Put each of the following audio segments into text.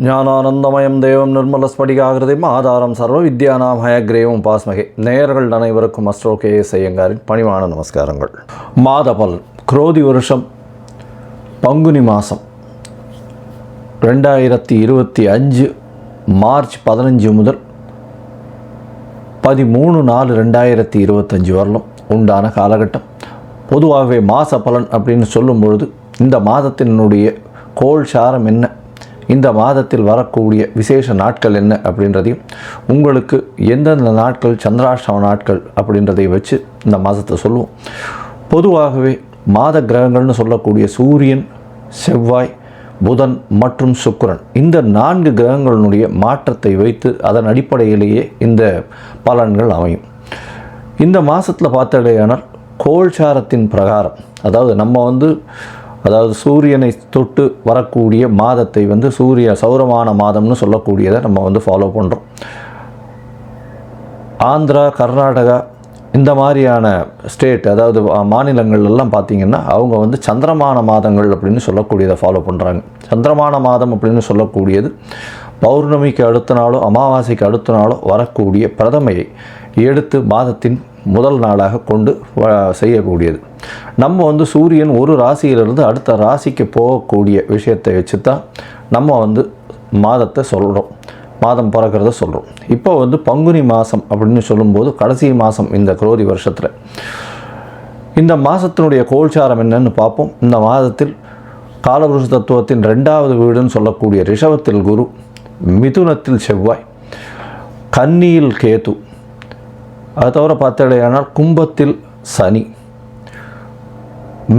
ஞானானந்தமயம் தேவம் நிர்மலஸ்படிகாகிருதிம் ஆதாரம் சர்வ வித்யானாம் ஹயக்ரேவம் பாஸ்மகே. நேயர்கள் அனைவருக்கும் அஸ்ட்ரோ KS ஐயங்காரின் பணிவான நமஸ்காரங்கள். மாதபல் குரோதி வருஷம் பங்குனி மாதம் 2025 மார்ச் 15 முதல் 13/4/2025 வரலும் உண்டான காலகட்டம். பொதுவாகவே மாத பலன் அப்படின்னு சொல்லும் பொழுது இந்த மாதத்தினுடைய கோள் சாரம் என்ன, இந்த மாதத்தில் வரக்கூடிய விசேஷ நாட்கள் என்ன அப்படின்றதையும், உங்களுக்கு எந்தெந்த நாட்கள் சந்திராஷ்டம நாட்கள் அப்படின்றதை வச்சு இந்த மாதத்தை சொல்லுவோம். பொதுவாகவே மாத கிரகங்கள்னு சொல்லக்கூடிய சூரியன், செவ்வாய், புதன் மற்றும் சுக்கிரன், இந்த 4 கிரகங்களுடைய மாற்றத்தை வைத்து அதன் அடிப்படையிலேயே இந்த பலன்கள் அமையும். இந்த மாதத்தில் பார்த்தடையானால் கோள்சாரத்தின் பிரகாரம், அதாவது சூரியனை தொட்டு வரக்கூடிய மாதத்தை சௌரமான மாதம்னு சொல்லக்கூடியதை நம்ம ஃபாலோ பண்ணுறோம். ஆந்திரா, கர்நாடகா இந்த மாதிரியான ஸ்டேட், அதாவது மாநிலங்கள்லாம் பார்த்திங்கன்னா அவங்க சந்திரமான மாதங்கள் அப்படின்னு சொல்லக்கூடியதை ஃபாலோ பண்ணுறாங்க. சந்திரமான மாதம் அப்படின்னு சொல்லக்கூடியது பௌர்ணமிக்கு அடுத்த நாளோ அமாவாசைக்கு அடுத்த நாளோ வரக்கூடிய பிரதமையை எடுத்து மாதத்தின் முதல் நாளாக கொண்டு செய்யக்கூடியது. நம்ம சூரியன் ஒரு ராசியிலிருந்து அடுத்த ராசிக்கு போகக்கூடிய விஷயத்தை வச்சு தான் நம்ம மாதத்தை சொல்கிறோம், மாதம் பிறக்கிறத சொல்கிறோம். இப்போ பங்குனி மாதம் அப்படின்னு சொல்லும்போது கடைசி மாதம் இந்த குரோதி வருஷத்தில். இந்த மாதத்தினுடைய கோள்சாரம் என்னன்னு பார்ப்போம். இந்த மாதத்தில் காலபுருஷ தத்துவத்தின் 2வது வீடுன்னு சொல்லக்கூடிய ரிஷபத்தில் குரு, மிதுனத்தில் செவ்வாய், கன்னியில் கேது, அது தவிர பார்த்தடையானால் கும்பத்தில் சனி,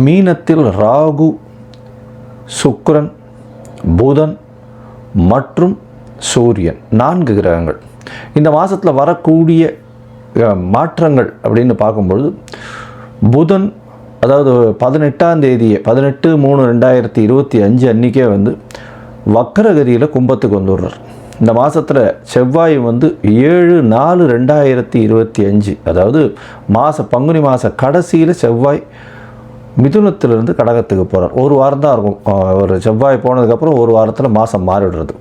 மீனத்தில் ராகு, சுக்கிரன், புதன் மற்றும் சூரியன், 4 கிரகங்கள். இந்த மாதத்தில் வரக்கூடிய மாற்றங்கள் அப்படின்னு பார்க்கும்பொழுது புதன், அதாவது 18ஆம் தேதி 18/3/2025 அன்றைக்கே வக்கரகதியில் கும்பத்துக்கு வந்துடுறார். இந்த மாதத்தில் செவ்வாய் 7/4/2025, அதாவது பங்குனி மாத கடைசியில் செவ்வாய் மிதுனத்திலிருந்து கடகத்துக்கு போகிறார். ஒரு வாரம் தான் இருக்கும். ஒரு செவ்வாய் போனதுக்கப்புறம் ஒரு வாரத்தில் மாதம் மாறிடுறது.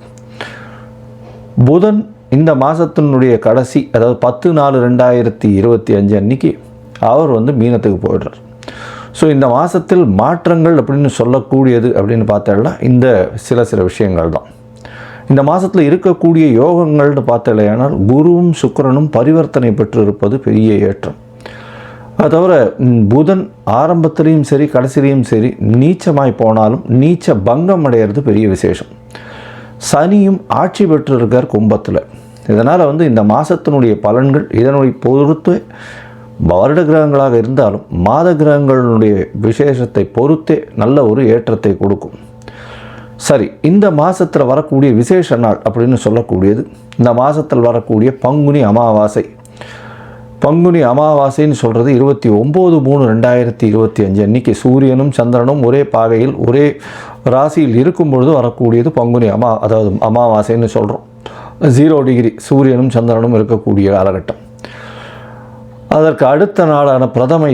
புதன் இந்த மாதத்தினுடைய கடைசி, அதாவது 10/4/2025 அன்றைக்கி அவர் மீனத்துக்கு போயிடுறார். ஸோ இந்த மாதத்தில் மாற்றங்கள் அப்படின்னு சொல்லக்கூடியது அப்படின்னு பார்த்தோம்னா இந்த சில விஷயங்கள் தான். இந்த மாதத்தில் இருக்கக்கூடிய யோகங்கள்னு பார்த்தலையானால் குருவும் சுக்கிரனும் பரிவர்த்தனை பெற்று இருப்பது பெரிய ஏற்றம். அது தவிர புதன் ஆரம்பத்திலையும் சரி கடைசிலையும் சரி நீச்சமாய் போனாலும் நீச்ச பங்கம் அடைகிறது பெரிய விசேஷம். சனியும் ஆட்சி பெற்று இருக்கார் கும்பத்தில். இதனால் இந்த மாதத்தினுடைய பலன்கள் இதனுடைய பொறுத்து வருட கிரகங்களாக இருந்தாலும் மாத கிரகங்களுடைய விசேஷத்தை பொறுத்தே நல்ல ஒரு ஏற்றத்தை கொடுக்கும். சரி, இந்த மாதத்தில் வரக்கூடிய விசேஷ நாள் அப்படின்னு சொல்லக்கூடியது இந்த மாதத்தில் வரக்கூடிய பங்குனி அமாவாசை. பங்குனி அமாவாசைன்னு சொல்கிறது 29/3/2025 அன்றைக்கி சூரியனும் சந்திரனும் ஒரே பாகையில் ஒரே ராசியில் இருக்கும் பொழுது வரக்கூடியது பங்குனி அதாவது அமாவாசைன்னு சொல்கிறோம். 0 டிகிரி சூரியனும் சந்திரனும் இருக்கக்கூடிய காலகட்டம். அதற்கு அடுத்த நாளான பிரதமை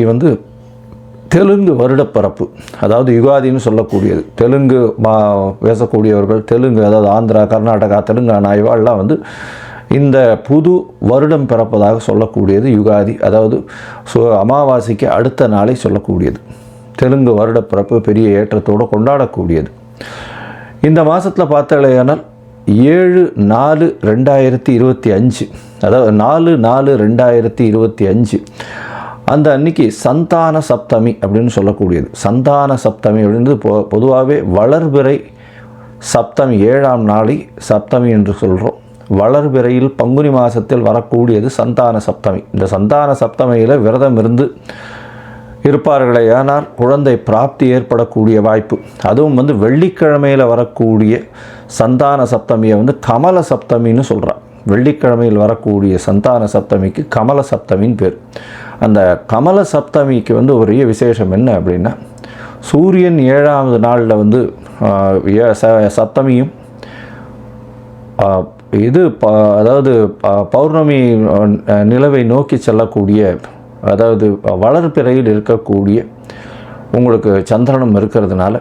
தெலுங்கு வருடப்பிறப்பு, அதாவது யுகாதின்னு சொல்லக்கூடியது. தெலுங்கு பேசக்கூடியவர்கள், தெலுங்கு அதாவது ஆந்திரா, கர்நாடகா, தெலுங்கானா இவாள்லாம் இந்த புது வருடம் பிறப்பதாக சொல்லக்கூடியது யுகாதி, அதாவது அமாவாசைக்கு அடுத்த நாளை சொல்லக்கூடியது. தெலுங்கு வருடப்பிறப்பு பெரிய ஏற்றத்தோடு கொண்டாடக்கூடியது. இந்த மாதத்தில் பார்த்தாலேயானால் 7/4/2025, அதாவது 4/4/2025 அந்த அன்னைக்கு சந்தான சப்தமி அப்படின்னு சொல்லக்கூடியது. சந்தான சப்தமி அப்படின்றது பொதுவாகவே வளர்பிறை சப்தமி, 7ஆம் நாளை சப்தமி என்று சொல்கிறோம். வளர்பிறையில் பங்குனி மாதத்தில் வரக்கூடியது சந்தான சப்தமி. இந்த சந்தான சப்தமியில் விரதம் இருந்து இருப்பார்களே ஆனால் குழந்தை பிராப்தி ஏற்படக்கூடிய வாய்ப்பு. அதுவும் வெள்ளிக்கிழமையில் வரக்கூடிய சந்தான சப்தமியை கமல சப்தமின்னு சொல்கிறார். வெள்ளிக்கிழமையில் வரக்கூடிய சந்தான சப்தமிக்கு கமல சப்தமின்னு பேர். அந்த கமல சப்தமிக்கு ஒரே விசேஷம் என்ன அப்படின்னா, சூரியன் 7ஆவது நாளில் சப்தமியும் அதாவது பௌர்ணமி நிலவை நோக்கி செல்லக்கூடிய, அதாவது வளர்பிறையில் இருக்கக்கூடிய உங்களுக்கு சந்திரனும் இருக்கிறதுனால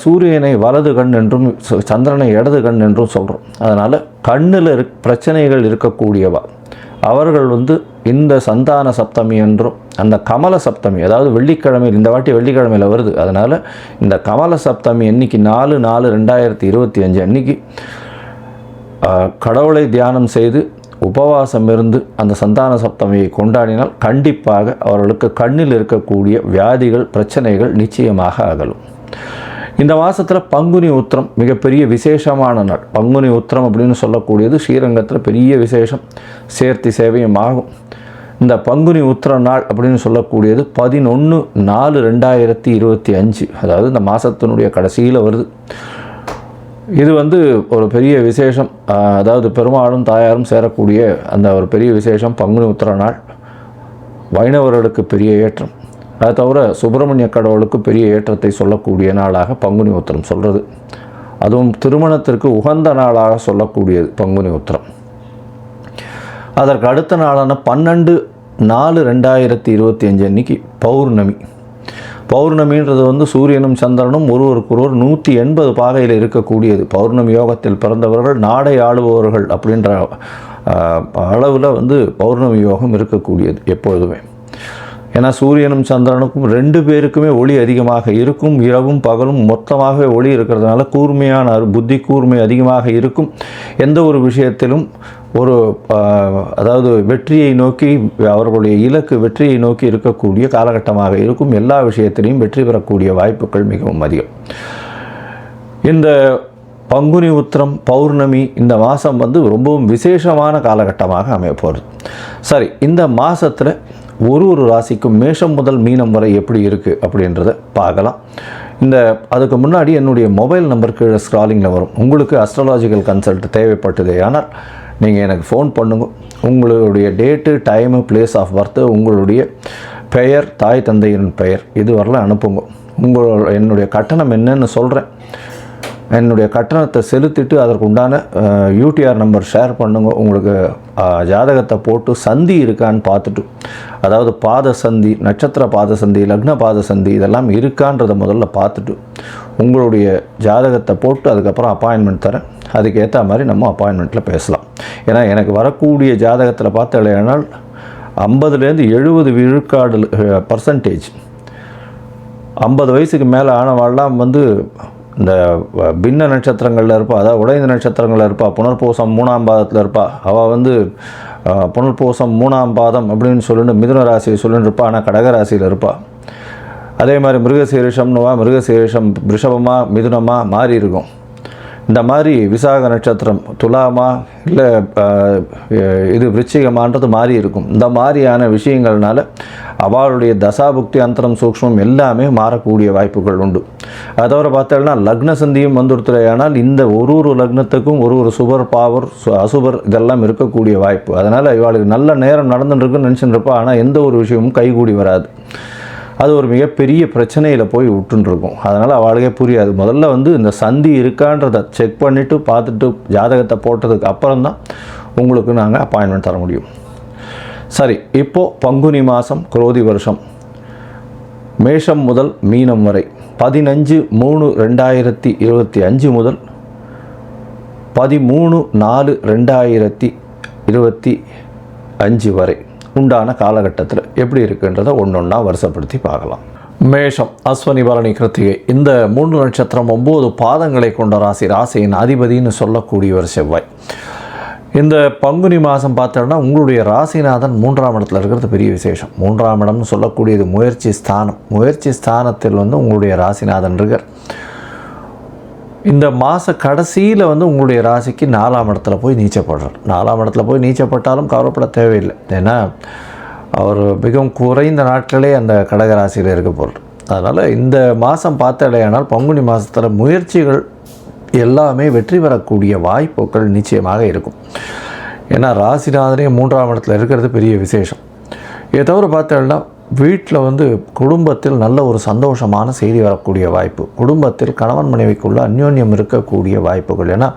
சூரியனை வலது கண் என்றும் சந்திரனை இடது கண் என்றும் சொல்கிறோம். அதனால் கண்ணில் பிரச்சனைகள் இருக்கக்கூடியவா அவர்கள் இந்த சந்தான சப்தமி என்றும் அந்த கமல சப்தமி, அதாவது வெள்ளிக்கிழமையில், இந்த வாட்டி வெள்ளிக்கிழமையில் வருது. அதனால் இந்த கமல சப்தமி அன்னைக்கு 4/4/2025 அன்னைக்கு கடவுளை தியானம் செய்து உபவாசம் இருந்து அந்த சந்தான சப்தமியை கொண்டாடினால் கண்டிப்பாக அவர்களுக்கு கண்ணில் இருக்கக்கூடிய வியாதிகள் பிரச்சனைகள் நிச்சயமாக அகலும். இந்த மாதத்தில் பங்குனி உத்திரம் மிகப்பெரிய விசேஷமான நாள். பங்குனி உத்திரம் அப்படின்னு சொல்லக்கூடியது ஸ்ரீரங்கத்தில் பெரிய விசேஷம், சேர்த்தி சேவையும் ஆகும். இந்த பங்குனி உத்திர நாள் அப்படின்னு சொல்லக்கூடியது 11/4/2025, அதாவது இந்த மாதத்தினுடைய கடைசியில் வருது. இது ஒரு பெரிய விசேஷம், அதாவது பெருமாளும் தாயாரும் சேரக்கூடிய அந்த ஒரு பெரிய விசேஷம் பங்குனி உத்திர நாள். வைணவர்களுக்கு பெரிய ஏற்றம், அதை தவிர சுப்பிரமணிய கடவுளுக்கு பெரிய ஏற்றத்தை சொல்லக்கூடிய நாளாக பங்குனி உத்திரம் சொல்கிறது. அதுவும் திருமணத்திற்கு உகந்த நாளாக சொல்லக்கூடியது பங்குனி உத்திரம். அதற்கு அடுத்த நாளான 12/4/2025 அன்னைக்கு பௌர்ணமி. பௌர்ணமின்றது சூரியனும் சந்திரனும் ஒருவருக்கொருவர் 180 பாகையில் இருக்கக்கூடியது. பௌர்ணமி யோகத்தில் பிறந்தவர்கள் நாடை ஆளுபவர்கள் அப்படின்ற அளவில் பௌர்ணமி யோகம் இருக்கக்கூடியது எப்பொழுதுமே. ஏன்னா சூரியனும் சந்திரனுக்கும் 2 பேருக்குமே ஒளி அதிகமாக இருக்கும். இரவும் பகலும் மொத்தமாகவே ஒளி இருக்கிறதுனால கூர்மையான புத்தி கூர்மை அதிகமாக இருக்கும். எந்த ஒரு விஷயத்திலும் அதாவது வெற்றியை நோக்கி, அவர்களுடைய இலக்கு வெற்றியை நோக்கி இருக்கக்கூடிய காலகட்டமாக இருக்கும். எல்லா விஷயத்திலையும் வெற்றி பெறக்கூடிய வாய்ப்புகள் மிகவும் அதிகம். இந்த பங்குனி உத்திரம் பௌர்ணமி இந்த மாதம் ரொம்பவும் விசேஷமான காலகட்டமாக அமையப்போகுது. சரி, இந்த மாதத்தில் ஒரு ராசிக்கும் மேஷம் முதல் மீனம் வரை எப்படி இருக்குது அப்படின்றத பார்க்கலாம். அதுக்கு முன்னாடி என்னுடைய மொபைல் நம்பர் கீழே ஸ்க்ராலிங்கில் வரும். உங்களுக்கு அஸ்ட்ராலாஜிக்கல் கன்சல்ட் தேவைப்பட்டதே ஆனால் நீங்கள் எனக்கு ஃபோன் பண்ணுங்க. உங்களுடைய date, time, place of birth, உங்களுடைய பெயர், தாய் தந்தையின் பெயர் இது வரலாம் அனுப்புங்க. என்னுடைய கட்டணம் என்னன்னு சொல்கிறேன். என்னுடைய கட்டணத்தை செலுத்திட்டு அதற்கு உண்டான யூடிஆர் நம்பர் ஷேர் பண்ணுங்க. உங்களுக்கு ஜாதகத்தை போட்டு சந்தி இருக்கான்னு பார்த்துட்டு, அதாவது பாத சந்தி, நட்சத்திர பாத சந்தி, லக்ன பாத சந்தி இதெல்லாம் இருக்கான்றதை முதல்ல பார்த்துட்டு உங்களுடைய ஜாதகத்தை போட்டு அதுக்கப்புறம் அப்பாயின்மெண்ட் தரேன். அதுக்கேற்ற மாதிரி நம்ம அப்பாயின்மெண்ட்டில் பேசலாம். ஏன்னா எனக்கு வரக்கூடிய ஜாதகத்தில் பார்த்தாலேனால் 50-70 விழுக்காடு பர்சன்டேஜ் 50 வயசுக்கு மேலே ஆனவாள்லாம் இந்த பின்ன நட்சத்திரங்களில் இருப்பா, அதாவது உடைந்த நட்சத்திரங்களில் இருப்பா, புனர்பூசம் 3ஆம் பாதத்தில் இருப்பா. அவள் புனர்பூசம் 3ஆம் பாதம் அப்படின்னு சொல்லிட்டு மிதுன ராசியை சொல்லிட்டு இருப்பா, ஆனால் கடகராசியில் இருப்பாள். அதே மாதிரி மிருகசீரிஷம்னுவா, மிருகசீரிஷம் ரிஷபமாக மிதுனமாக மாறி இருக்கும். இந்த மாதிரி விசாக நட்சத்திரம் துலாமா இல்லை இது விருச்சிகமான்றது மாறி இருக்கும். இந்த மாதிரியான விஷயங்கள்னால அவளுடைய தசாபுக்தி அந்தரம் சூக்ஷ்மம் எல்லாமே மாறக்கூடிய வாய்ப்புகள் உண்டு. அதை தவிர பார்த்தோம்னா லக்ன சந்தியும் வந்துடுத்துறையானால் இந்த ஒரு லக்னத்துக்கும் ஒரு சுபர் பாவர் அசுபர் இதெல்லாம் இருக்கக்கூடிய வாய்ப்பு. அதனால் இவளுக்கு நல்ல நேரம் நடந்துட்டுருக்குன்னு நினச்சிட்டு இருப்பா, ஆனால் எந்த ஒரு விஷயமும் கைகூடி வராது. அது ஒரு மிகப்பெரிய பிரச்சனையில் போய் விட்டுருக்கும். அதனால் அவளுக்கே புரியாது. முதல்ல இந்த சந்தி இருக்கான்றதை செக் பண்ணிவிட்டு பார்த்துட்டு ஜாதகத்தை போட்டதுக்கு அப்புறம்தான் உங்களுக்கு நாங்கள் அப்பாயின்மெண்ட் தர முடியும். சரி, இப்போது பங்குனி மாதம் குரோதி வருஷம் மேஷம் முதல் மீனம் வரை 15/3/2025 முதல் 13/4/2025 வரை உண்டான காலகட்டத்தில் எப்படி இருக்குன்றதை ஒன்றொன்னா வருஷப்படுத்தி பார்க்கலாம். மேஷம், அஸ்வனி, பரணி, கிருத்திகை இந்த 3 நட்சத்திரம் 9 பாதங்களை கொண்ட ராசி. ராசியின் அதிபதினு சொல்லக்கூடியவர் செவ்வாய். இந்த பங்குனி மாதம் பார்த்தோன்னா உங்களுடைய ராசிநாதன் 3ஆம் இடத்துல இருக்கிறது பெரிய விசேஷம். 3ஆம் இடம்னு சொல்லக்கூடியது முயற்சி ஸ்தானம். முயற்சி ஸ்தானத்தில் உங்களுடைய ராசிநாதன் இருக்கார். இந்த மாத கடைசியில் உங்களுடைய ராசிக்கு 4ஆம் இடத்துல போய் நீச்சப்படுறார். 4ஆம் இடத்துல போய் நீச்சப்பட்டாலும் கவலைப்பட தேவையில்லை. ஏன்னா அவர் மிகவும் குறைந்த நாட்களே அந்த கடகராசியில் இருக்க போகிறார். அதனால் இந்த மாதம் பார்த்தாலேயானால் பங்குனி மாதத்தில் முயற்சிகள் எல்லாமே வெற்றி பெறக்கூடிய வாய்ப்புகள் நிச்சயமாக இருக்கும். ஏன்னா ராசிநாதனே 3ஆம் இடத்துல இருக்கிறது பெரிய விசேஷம். இதை தவிர பார்த்தோம்னா வீட்டில் குடும்பத்தில் நல்ல ஒரு சந்தோஷமான செய்தி வரக்கூடிய வாய்ப்பு. குடும்பத்தில் கணவன் மனைவிக்குள்ள அந்யோன்யம் இருக்கக்கூடிய வாய்ப்புகள். ஏன்னா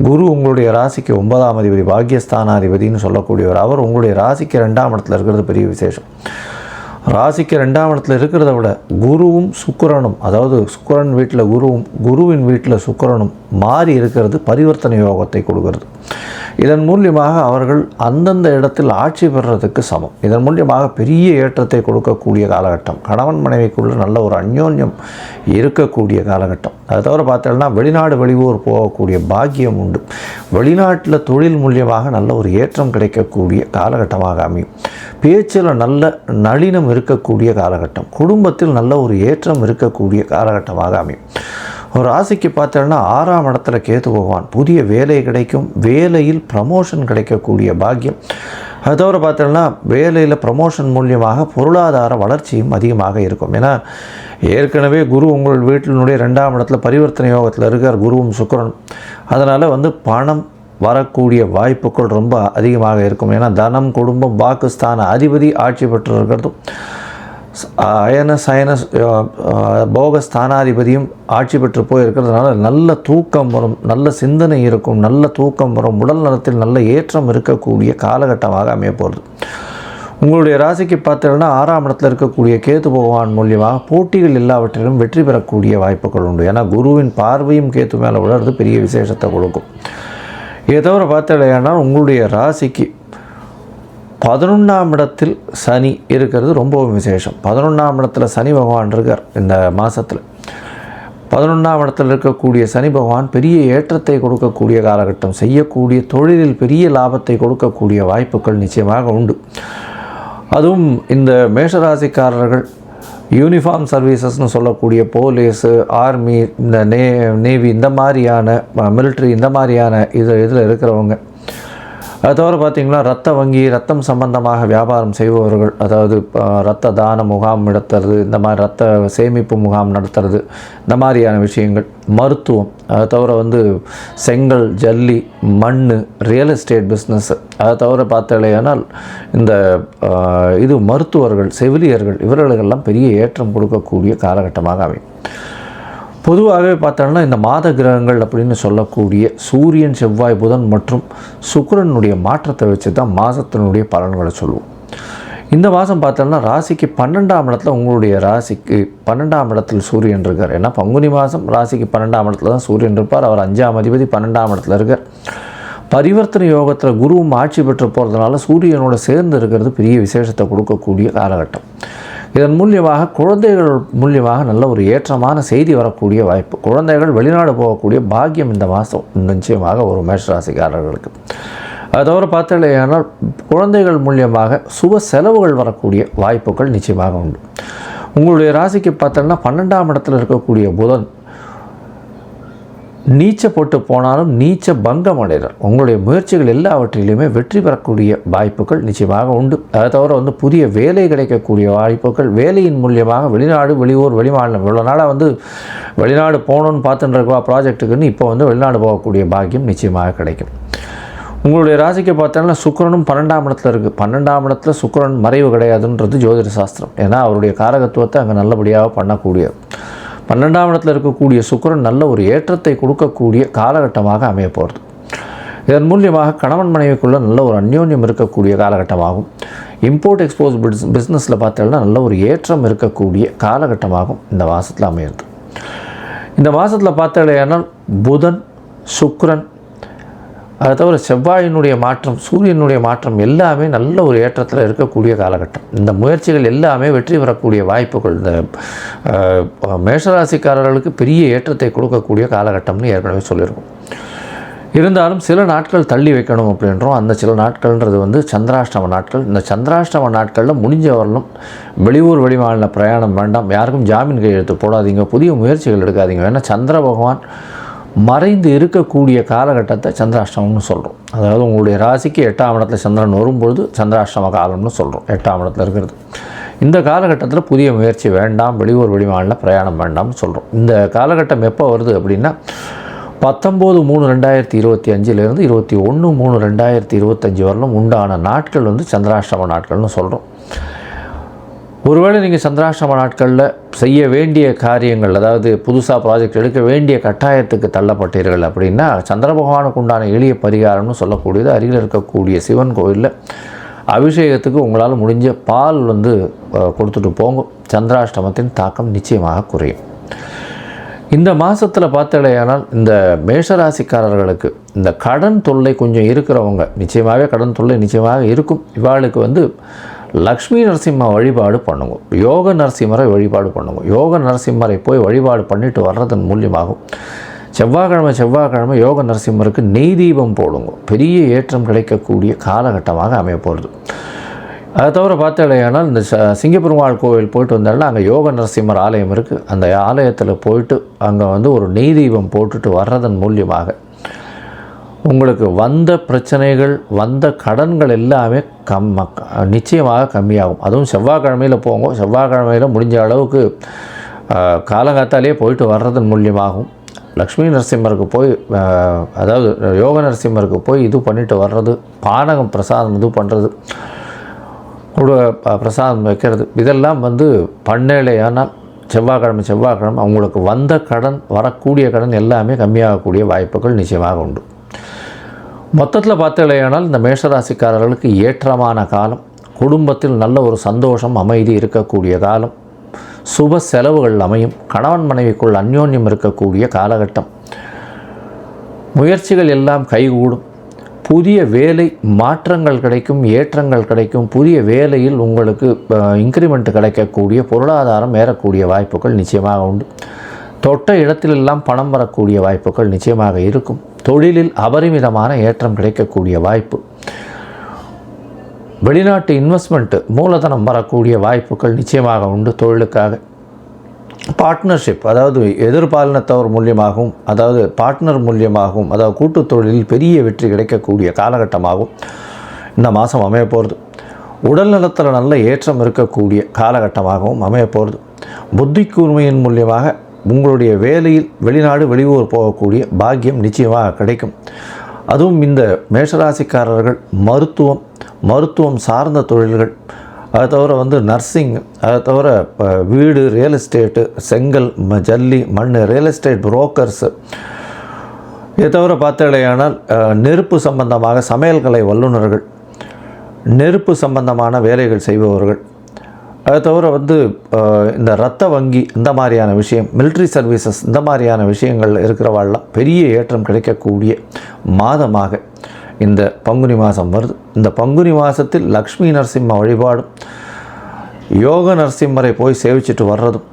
குரு உங்களுடைய ராசிக்கு 9ஆம் அதிபதி, பாக்கியஸ்தானாதிபதினு சொல்லக்கூடியவர். அவர் உங்களுடைய ராசிக்கு 2ஆம் இடத்துல இருக்கிறது பெரிய விசேஷம். ராசிக்கு 2ஆம் இடத்துல இருக்கிறத விட குருவும் சுக்கிரனும், அதாவது சுக்கிரன் வீட்டில் குருவும் குருவின் வீட்டில் சுக்கிரனும் மாறி இருக்கிறது பரிவர்த்தனை யோகத்தை கொடுக்கிறது. இதன் மூலியமாக அவர்கள் அந்தந்த இடத்தில் ஆட்சி பெறுறதுக்கு சமம். இதன் மூலியமாக பெரிய ஏற்றத்தை கொடுக்கக்கூடிய காலகட்டம். கணவன் மனைவிக்குள்ள நல்ல ஒரு அந்யோன்யம் இருக்கக்கூடிய காலகட்டம். அதை தவிர பார்த்தோம்னா வெளிநாடு வெளியூர் போகக்கூடிய பாக்கியம் உண்டு. வெளிநாட்டில் தொழில் மூலியமாக நல்ல ஒரு ஏற்றம் கிடைக்கக்கூடிய காலகட்டமாக அமையும். பேச்சில் நல்ல நளினம் இருக்கக்கூடிய காலகட்டம். குடும்பத்தில் நல்ல ஒரு ஏற்றம் இருக்கக்கூடிய காலகட்டமாக அமையும். ஒரு ராசிக்கு பார்த்தோன்னா 6ஆம் இடத்துல கேது பகவான், புதிய வேலை கிடைக்கும், வேலையில் ப்ரமோஷன் கிடைக்கக்கூடிய பாக்கியம். அது தவிர பார்த்தோன்னா வேலையில் ப்ரமோஷன் மூலியமாக பொருளாதார வளர்ச்சியும் அதிகமாக இருக்கும். ஏன்னா ஏற்கனவே குரு உங்கள் வீட்டினுடைய 2ஆம் இடத்துல பரிவர்த்தனை யோகத்தில் இருக்கார், குருவும் சுக்கிரனும். அதனால் பணம் வரக்கூடிய வாய்ப்புகள் ரொம்ப அதிகமாக இருக்கும். ஏன்னா தனம், குடும்பம், வாக்குஸ்தான அதிபதி ஆட்சி பெற்று இருக்கிறதும், அயன சயன போகஸ்தானாதிபதியும் ஆட்சி பெற்று போயிருக்கிறதுனால நல்ல தூக்கம் வரும், நல்ல சிந்தனை இருக்கும், நல்ல தூக்கம் வரும், உடல் நலத்தில் நல்ல ஏற்றம் இருக்கக்கூடிய காலகட்டமாக அமைய போகிறது. உங்களுடைய ராசிக்கு பார்த்தீங்கன்னா 6ஆம் இடத்துல இருக்கக்கூடிய கேது பகவான் மூலியமாக போட்டிகள் எல்லாவற்றிலும் வெற்றி பெறக்கூடிய வாய்ப்புகள் உண்டு. ஏன்னா குருவின் பார்வையும் கேது மேலே விழுறது பெரிய விசேஷத்தை கொடுக்கும். இதை தவிர பார்த்தீங்கன்னா உங்களுடைய ராசிக்கு 11ஆம் இடத்தில் சனி இருக்கிறது ரொம்பவும் விசேஷம். 11ஆம் இடத்துல சனி பகவான் இருக்கார். இந்த மாதத்தில் 11ஆம் இடத்தில் இருக்கக்கூடிய சனி பகவான் பெரிய ஏற்றத்தை கொடுக்கக்கூடிய காலகட்டம். செய்யக்கூடிய தொழிலில் பெரிய லாபத்தை கொடுக்கக்கூடிய வாய்ப்புகள் நிச்சயமாக உண்டு. அதுவும் இந்த மேஷராசிக்காரர்கள் யூனிஃபார்ம் சர்வீசஸ்னு சொல்லக்கூடிய போலீஸு, ஆர்மி, இந்த நேவி, இந்த மாதிரியான மிலிட்ரி, இந்த மாதிரியான இதில் இருக்கிறவங்க, அது தவிர பார்த்திங்கன்னா ரத்த வங்கி, ரத்தம் சம்பந்தமாக வியாபாரம் செய்பவர்கள், அதாவது ரத்த தான முகாம் நடத்துறது, இந்த மாதிரி ரத்த சேமிப்பு முகாம் நடத்துறது, இந்த மாதிரியான விஷயங்கள், மருத்துவம், அதை தவிர செங்கல், ஜல்லி, மண், ரியல் எஸ்டேட் பிஸ்னஸ், அதை தவிர பார்த்தாலேயானால் இந்த மருத்துவர்கள், செவிலியர்கள், இவர்களுக்கெல்லாம் பெரிய ஏற்றம் கொடுக்கக்கூடிய காலகட்டமாக அமையும். பொதுவாகவே பார்த்தோம்னா இந்த மாத கிரகங்கள் அப்படின்னு சொல்லக்கூடிய சூரியன், செவ்வாய், புதன் மற்றும் சுக்கிரனுடைய மாற்றத்தை வச்சு தான் மாதத்தினுடைய பலன்களை சொல்லுவோம். இந்த மாதம் பார்த்தோம்னா ராசிக்கு 12ஆம் இடத்துல, உங்களுடைய ராசிக்கு 12ஆம் இடத்தில் சூரியன் இருக்கார். ஏன்னா பங்குனி மாதம் ராசிக்கு 12ஆம் இடத்துல தான் சூரியன் இருப்பார். அவர் 5ஆம் அதிபதி 12ஆம் இடத்துல இருக்கார். பரிவர்த்தனை யோகத்தில் குருவும் ஆட்சி பெற்று போகிறதுனால சூரியனோட சேர்ந்து இருக்கிறது பெரிய விசேஷத்தை கொடுக்கக்கூடிய காலகட்டம். இதன் மூலியமாக குழந்தைகள் மூலியமாக நல்ல ஒரு ஏற்றமான செய்தி வரக்கூடிய வாய்ப்பு. குழந்தைகள் வெளிநாடு போகக்கூடிய பாக்கியம் இந்த மாதம் நிச்சயமாக ஒரு மேஷராசிக்காரர்களுக்கு. அது தவிர பார்த்தீங்கன்னா குழந்தைகள் மூலியமாக சுப செலவுகள் வரக்கூடிய வாய்ப்புகள் நிச்சயமாக உண்டு. உங்களுடைய ராசிக்கு பார்த்தோன்னா 12ஆம் இடத்துல இருக்கக்கூடிய புதன் நீச்ச போட்டு போனாலும் நீச்ச பங்கம் அடைகிறார். உங்களுடைய முயற்சிகள் எல்லாவற்றிலையுமே வெற்றி பெறக்கூடிய வாய்ப்புகள் நிச்சயமாக உண்டு. அதை தவிர புதிய வேலை கிடைக்கக்கூடிய வாய்ப்புகள், வேலையின் மூலியமாக வெளிநாடு, வெளியூர், வெளிமாநிலம், இவ்வளோ நாளாக வெளிநாடு போகணுன்னு பார்த்துட்டு இருக்கா ப்ராஜெக்ட்டுக்குன்னு இப்போ வெளிநாடு போகக்கூடிய பாக்கியம் நிச்சயமாக கிடைக்கும். உங்களுடைய ராசிக்கு பார்த்தோன்னா சுக்கிரனும் 12ஆம் இடத்துல இருக்குது. 12ஆம் இடத்துல சுக்கிரன் மறைவு கிடையாதுன்றது ஜோதிட சாஸ்திரம். ஏன்னா அவருடைய காரகத்துவத்தை அங்கே நல்லபடியாக பண்ணக்கூடிய 12ஆம் இடத்துல இருக்கக்கூடிய சுக்கிரன் நல்ல ஒரு ஏற்றத்தை கொடுக்கக்கூடிய காலகட்டமாக அமைய போகிறது. இதன் மூலியமாக கணவன் மனைவிக்குள்ளே நல்ல ஒரு அந்யோன்யம் இருக்கக்கூடிய காலகட்டமாகும். இம்போர்ட் எக்ஸ்போர்ட் பிஸ்னஸில் பார்த்தோம்னா நல்ல ஒரு ஏற்றம் இருக்கக்கூடிய காலகட்டமாகும் இந்த மாதத்தில் அமையிறது. இந்த மாதத்தில் பார்த்தோன்னா புதன், சுக்கிரன், அதை தவிர செவ்வாயினுடைய மாற்றம், சூரியனுடைய மாற்றம் எல்லாமே நல்ல ஒரு ஏற்றத்தில் இருக்கக்கூடிய காலகட்டம். இந்த முயற்சிகள் எல்லாமே வெற்றி பெறக்கூடிய வாய்ப்புகள் இந்த மேஷராசிக்காரர்களுக்கு பெரிய ஏற்றத்தை கொடுக்கக்கூடிய காலகட்டம்னு ஏற்கனவே சொல்லியிருக்கோம். இருந்தாலும் சில நாட்கள் தள்ளி வைக்கணும் அப்படின்றோம். அந்த சில நாட்கள்ன்றது சந்திராஷ்டம நாட்கள். இந்த சந்திராஷ்டம நாட்களில் முடிஞ்ச வரலும் வெளியூர், வெளிமாநில பிரயாணம் வேண்டாம். யாருக்கும் ஜாமீன் கையெழுத்து போடாதீங்க, புதிய முயற்சிகள் எடுக்காதீங்க. ஏன்னா சந்திர பகவான் மறைந்து இருக்கக்கூடிய காலகட்டத்தை சந்திராஷ்டமம்னு சொல்கிறோம். அதாவது உங்களுடைய ராசிக்கு 8ஆம் இடத்துல சந்திரன் வரும்பொழுது சந்திராஷ்டம காலம்னு சொல்கிறோம். 8ஆம் இடத்துல இருக்கிறது. இந்த காலகட்டத்தில் புதிய முயற்சி வேண்டாம், வெளியூர், வெளிமாநில பிரயாணம் வேண்டாம்னு சொல்கிறோம். இந்த காலகட்டம் எப்போ வருது அப்படின்னா 19/3/2025 21/3/2025 வரலும் உண்டான நாட்கள் சந்திராஷ்டம நாட்கள்னு சொல்கிறோம். ஒருவேளை நீங்கள் சந்திராஷ்டம நாட்களில் செய்ய வேண்டிய காரியங்கள், அதாவது புதுசாக ப்ராஜெக்ட் எடுக்க வேண்டிய கட்டாயத்துக்கு தள்ளப்பட்டீர்கள் அப்படின்னா சந்திர பகவானுக்கு உண்டான எளிய பரிகாரம்னு சொல்லக்கூடியது அருகில் இருக்கக்கூடிய சிவன் கோயிலில் அபிஷேகத்துக்கு உங்களால் முடிஞ்ச பால் வந்து கொடுத்துட்டு போங்க. சந்திராஷ்டமத்தின் தாக்கம் நிச்சயமாக குறையும். இந்த மாதத்தில் பார்த்தடையானால் இந்த மேஷராசிக்காரர்களுக்கு இந்த கடன் தொல்லை கொஞ்சம் இருக்கிறவங்க, நிச்சயமாகவே கடன் தொல்லை நிச்சயமாக இருக்கும். இவாளுக்கு வந்து லக்ஷ்மி நரசிம்ம வழிபாடு பண்ணுங்க, யோக நரசிம்மரை வழிபாடு பண்ணுங்க. யோக நரசிம்மரை போய் வழிபாடு பண்ணிட்டு வர்றதன் மூலியமாகும். செவ்வாய்க்கிழமை யோக நரசிம்மருக்கு நெய் தீபம் போடுங்க. பெரிய ஏற்றம் கிடைக்கக்கூடிய காலகட்டமாக அமையப்போகிறது. அதை தவிர பார்த்தடையானால் இந்த சிங்கப்பெருமாள் கோவில் போயிட்டு வந்தாலும் அங்கே யோக நரசிம்மர் ஆலயம் இருக்குது. அந்த ஆலயத்தில் போயிட்டு அங்கே வந்து ஒரு நெய் தீபம் போட்டுட்டு வர்றதன் மூலியமாக உங்களுக்கு வந்த பிரச்சனைகள், வந்த கடன்கள் எல்லாமே நிச்சயமாக கம்மியாகும். அதுவும் செவ்வாய்க்கிழமையில் போங்க. செவ்வாய்க்கிழமையில் முடிஞ்ச அளவுக்கு காலங்காத்தாலே போயிட்டு வர்றதன் மூலியமாகும். லக்ஷ்மி நரசிம்மருக்கு போய், அதாவது யோக நரசிம்மருக்கு போய் இது பண்ணிட்டு வர்றது, பானகம் பிரசாதம் இது பண்ணுறது, கூட பிரசாதம் வைக்கிறது, இதெல்லாம் வந்து பண்ணலையானால் செவ்வாய்க்கிழமை அவங்களுக்கு வந்த கடன், வரக்கூடிய கடன் எல்லாமே கம்மியாகக்கூடிய வாய்ப்புகள் நிச்சயமாக உண்டு. மொத்தத்தில் பார்த்தலையானால் இந்த மேஷராசிக்காரர்களுக்கு ஏற்றமான காலம், குடும்பத்தில் நல்ல ஒரு சந்தோஷம் அமைதி இருக்கக்கூடிய காலம், சுப செலவுகள் அமையும், கணவன் மனைவிக்குள் அந்யோன்யம் இருக்கக்கூடிய காலகட்டம், முயற்சிகள் எல்லாம் கைகூடும், புதிய வேலை மாற்றங்கள் கிடைக்கும், ஏற்றங்கள் கிடைக்கும், புதிய வேலையில் உங்களுக்கு இன்க்ரிமெண்ட் கிடைக்கக்கூடிய, பொருளாதாரம் ஏறக்கூடிய வாய்ப்புகள் நிச்சயமாக உண்டு. தொட்ட இடத்திலெல்லாம் பணம் வரக்கூடிய வாய்ப்புகள் நிச்சயமாக இருக்கும். தொழிலில் அபரிமிதமான ஏற்றம் கிடைக்கக்கூடிய வாய்ப்பு, வெளிநாட்டு இன்வெஸ்ட்மெண்ட்டு மூலதனம் வரக்கூடிய வாய்ப்புகள் நிச்சயமாக உண்டு. தொழிலுக்காக பார்ட்னர்ஷிப், அதாவது எதிர்பாலினத்தவர் மூலியமாகவும், அதாவது பார்ட்னர் மூலியமாகவும், அதாவது கூட்டுத் தொழிலில் பெரிய வெற்றி கிடைக்கக்கூடிய காலகட்டமாகவும் இந்த மாதம் அமைய போகிறது. உடல் நலத்தில் நல்ல ஏற்றம் இருக்கக்கூடிய காலகட்டமாகவும் அமைய போகிறது. புத்தி கூர்மையின் மூலியமாக உங்களுடைய வேலையில் வெளிநாடு வெளியூர் போகக்கூடிய பாக்கியம் நிச்சயமாக கிடைக்கும். அதுவும் இந்த மேஷராசிக்காரர்கள் மருத்துவம் சார்ந்த தொழில்கள், அதை தவிர வந்து நர்சிங், அதை தவிர வீடு, ரியல் எஸ்டேட்டு, செங்கல், ஜல்லி, மண், ரியல் எஸ்டேட் புரோக்கர்ஸு, இதை தவிர பார்த்தலையானால் நெருப்பு சம்பந்தமாக சமையல் கலை வல்லுநர்கள், நெருப்பு சம்பந்தமான வேலைகள் செய்பவர்கள், அதை தவிர வந்து இந்த இரத்த வங்கி, இந்த மாதிரியான விஷயம், மிலிட்ரி சர்வீசஸ், இந்த மாதிரியான விஷயங்கள் இருக்கிறவாள்லாம் பெரிய ஏற்றம் கிடைக்கக்கூடிய மாதமாக இந்த பங்குனி மாதம் வருது. இந்த பங்குனி மாதத்தில் லக்ஷ்மி நரசிம்ம வழிபாடும், யோக நரசிம்மரை போய் சேவிச்சுட்டு வர்றதும்,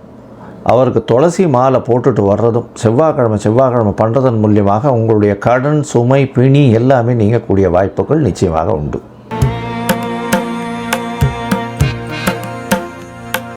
அவருக்கு துளசி மாலை போட்டுட்டு வர்றதும் செவ்வாய்க்கிழமை பண்ணுறதன் மூலியமாக உங்களுடைய கடன் சுமை பிணி எல்லாமே நீங்கக்கூடிய வாய்ப்புகள் நிச்சயமாக உண்டு.